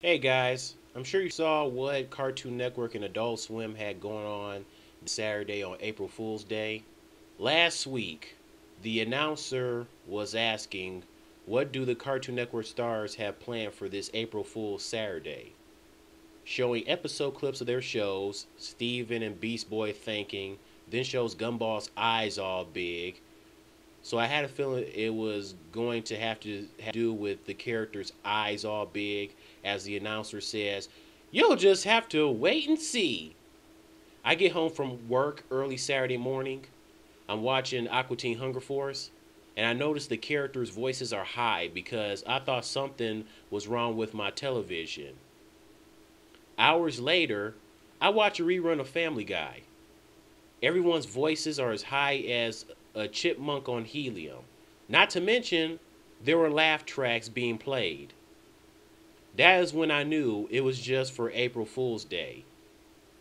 Hey guys, I'm sure you saw what Cartoon Network and Adult Swim had going on Saturday on April Fool's Day. Last week, the announcer was asking, what do the Cartoon Network stars have planned for this April Fool's Saturday? Showing episode clips of their shows, Steven and Beast Boy thanking, then shows Gumball's eyes all big. So I had a feeling it was going to have to do with the character's eyes all big, as the announcer says, "You'll just have to wait and see." I get home from work early Saturday morning. I'm watching Aqua Teen Hunger Force, and I notice the characters' voices are high because I thought something was wrong with my television. Hours later, I watch a rerun of Family Guy. Everyone's voices are as high as a chipmunk on helium. Not to mention, there were laugh tracks being played. That is when I knew it was just for April Fool's Day.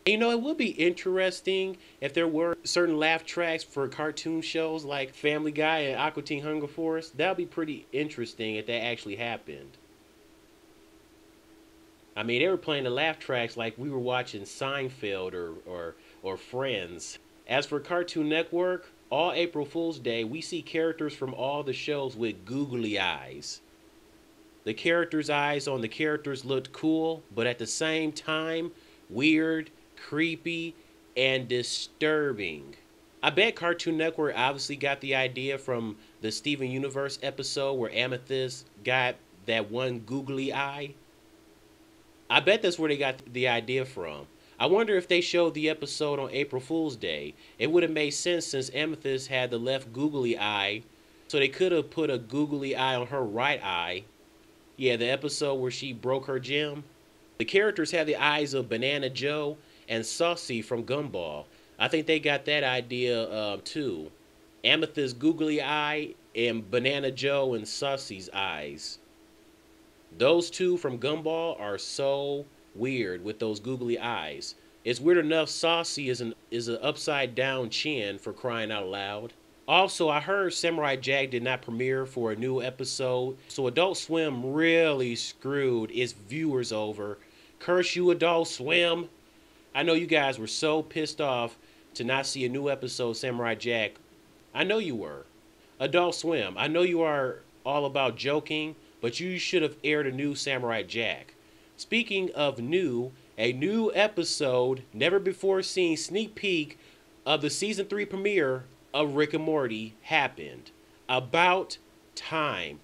It would be interesting if there were certain laugh tracks for cartoon shows like Family Guy and Aqua Teen Hunger Force. That would be pretty interesting if that actually happened. I mean, they were playing the laugh tracks like we were watching Seinfeld or Friends. As for Cartoon Network, all April Fool's Day, we see characters from all the shows with googly eyes. The characters' eyes on the characters looked cool, but at the same time, weird, creepy, and disturbing. I bet Cartoon Network obviously got the idea from the Steven Universe episode where Amethyst got that one googly eye. I bet that's where they got the idea from. I wonder if they showed the episode on April Fool's Day. It would have made sense since Amethyst had the left googly eye, so they could have put a googly eye on her right eye. Yeah, the episode where she broke her gem. The characters had the eyes of Banana Joe and Saucy from Gumball. I think they got that idea too. Amethyst's googly eye and Banana Joe and Saucy's eyes. Those two from Gumball are so weird with those googly eyes. It's weird enough Saucy is an upside down chin, for crying out loud. Also, I heard Samurai Jack did not premiere for a new episode, so Adult Swim really screwed its viewers over. Curse you, Adult Swim! I know you guys were so pissed off to not see a new episode of Samurai Jack. I know you were. Adult Swim, I know you are all about joking, but you should have aired a new Samurai Jack. Speaking of new, a new episode, never before seen sneak peek of the season 3 premiere of Rick and Morty happened. About time.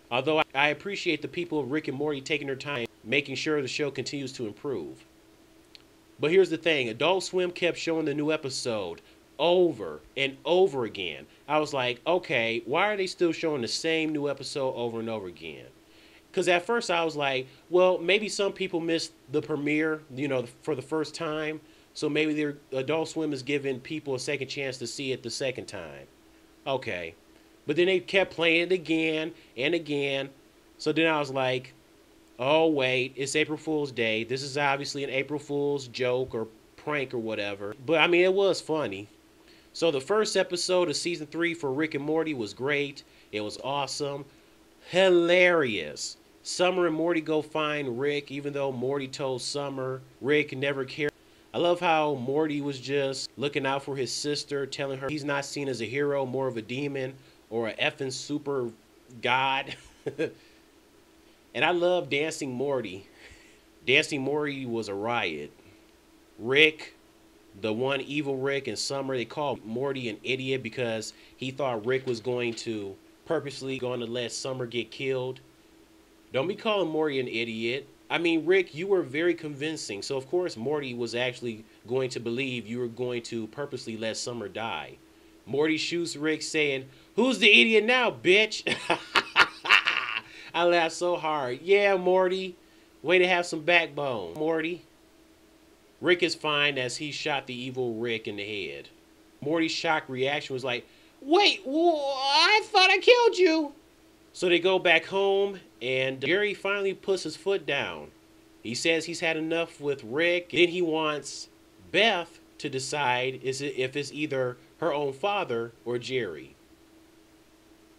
Although I appreciate the people of Rick and Morty taking their time making sure the show continues to improve. But here's the thing, Adult Swim kept showing the new episode over and over again. I was like, okay, why are they still showing the same new episode over and over again? Because at first I was like, well, maybe some people missed the premiere, for the first time. So maybe their Adult Swim is giving people a second chance to see it the second time. Okay. But then they kept playing it again and again. So then I was like, oh, wait, it's April Fool's Day. This is obviously an April Fool's joke or prank or whatever. But I mean, it was funny. So the first episode of season 3 for Rick and Morty was great. It was awesome. Hilarious. Summer and Morty go find Rick, even though Morty told Summer Rick never cared. I love how Morty was just looking out for his sister, telling her he's not seen as a hero, more of a demon or a effing super god. And I love Dancing Morty. Dancing Morty was a riot. Rick, the one evil Rick, and Summer, they called Morty an idiot because he thought Rick was going to purposely going to let Summer get killed. Don't be calling Morty an idiot. I mean, Rick, you were very convincing. So, of course, Morty was actually going to believe you were going to purposely let Summer die. Morty shoots Rick saying, "Who's the idiot now, bitch?" I laughed so hard. Yeah, Morty. Way to have some backbone, Morty. Rick is fine as he shot the evil Rick in the head. Morty's shocked reaction was like, "Wait, I thought I killed you." So they go back home, and Jerry finally puts his foot down. He says he's had enough with Rick. Then he wants Beth to decide if it's either her own father or Jerry.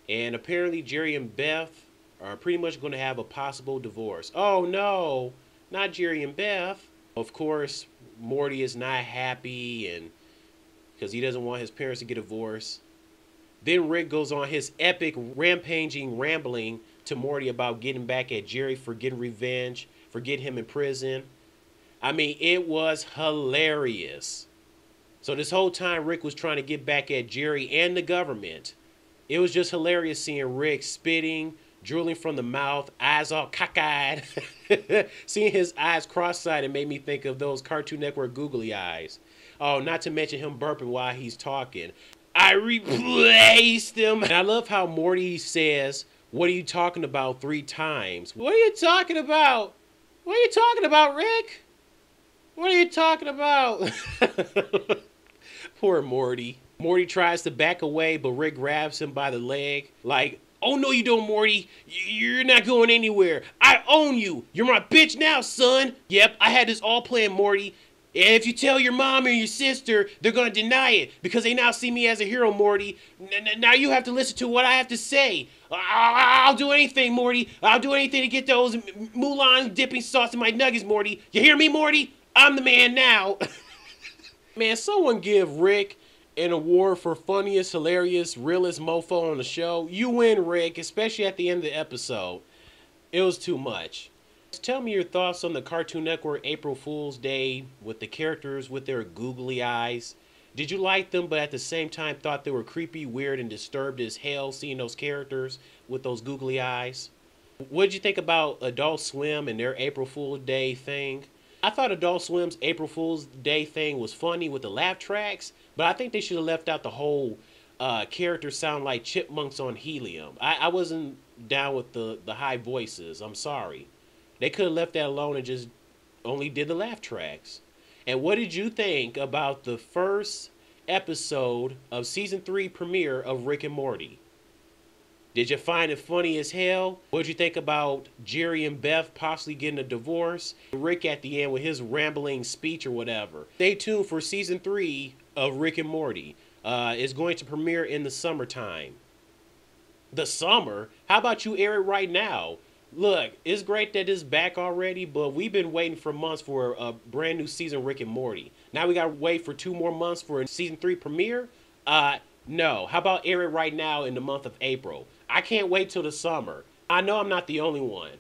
And apparently Jerry and Beth are pretty much going to have a possible divorce. Oh no! not Jerry and Beth. Of course, Morty is not happy and because he doesn't want his parents to get divorced. Then Rick goes on his epic rampaging rambling to Morty about getting back at Jerry for getting revenge, for getting him in prison. I mean, it was hilarious. So this whole time Rick was trying to get back at Jerry and the government. It was just hilarious seeing Rick spitting, drooling from the mouth, eyes all cockeyed. Seeing his eyes cross-eyed, it made me think of those Cartoon Network googly eyes. Oh, not to mention him burping while he's talking. I replaced him. And I love how Morty says, "What are you talking about?" 3 times. What are you talking about? What are you talking about, Rick? What are you talking about? Poor Morty. Morty tries to back away, but Rick grabs him by the leg. Like, "Oh no you don't, Morty. You're not going anywhere. I own you. You're my bitch now, son." Yep, I had this all planned, Morty. And if you tell your mom or your sister, they're going to deny it because they now see me as a hero, Morty. Now you have to listen to what I have to say. I'll do anything, Morty. I'll do anything to get those Mulan dipping sauce in my nuggets, Morty. You hear me, Morty? I'm the man now. Man, someone give Rick an award for funniest, hilarious, realest mofo on the show. You win, Rick, especially at the end of the episode. It was too much. Tell me your thoughts on the Cartoon Network April Fool's Day with the characters with their googly eyes. Did you like them, but at the same time thought they were creepy, weird, and disturbed as hell seeing those characters with those googly eyes? What did you think about Adult Swim and their April Fool's Day thing? I thought Adult Swim's April Fool's Day thing was funny with the laugh tracks, but I think they should have left out the whole characters sound like chipmunks on helium. I wasn't down with the high voices. I'm sorry. They could have left that alone and just only did the laugh tracks. And what did you think about the first episode of season 3 premiere of Rick and Morty? Did you find it funny as hell? What did you think about Jerry and Beth possibly getting a divorce? Rick at the end with his rambling speech or whatever. Stay tuned for season 3 of Rick and Morty. It's going to premiere in the summertime. The summer? How about you air it right now? Look, it's great that it's back already, but we've been waiting for months for a brand new season of Rick and Morty. Now we gotta wait for 2 more months for a season 3 premiere? No. How about air it right now in the month of April? I can't wait till the summer. I know I'm not the only one.